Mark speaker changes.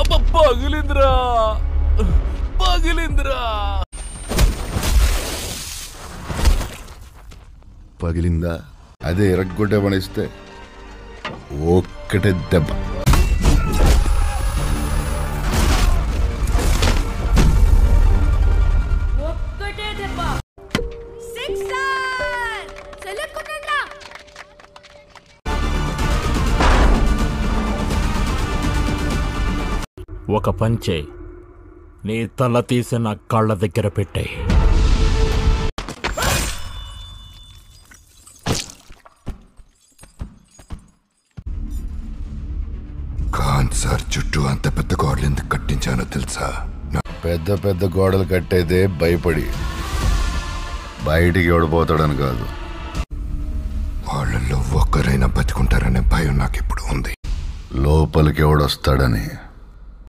Speaker 1: అబ్బా పగిలిందిరా పగిలిందిరా.
Speaker 2: పగిలిందా? అదే ఇరగ్గొట్టే పనిస్తే ఒక్కటే దెబ్బ.
Speaker 1: ఒక పంచే నీ తల తీసి నా కాళ్ళ దగ్గర పెట్టాయి.
Speaker 2: ఖాన్ సార్ చుట్టూ అంత పెద్ద గోడలు ఎందుకు కట్టించానో తెలుసా? పెద్ద పెద్ద గోడలు కట్టేదే భయపడి, బయటికి ఎవడిపోతాడని కాదు. వాళ్ళల్లో ఒక్కరైనా బతుకుంటారనే భయం నాకు ఇప్పుడు ఉంది. లోపలికి ఎవడొస్తాడని.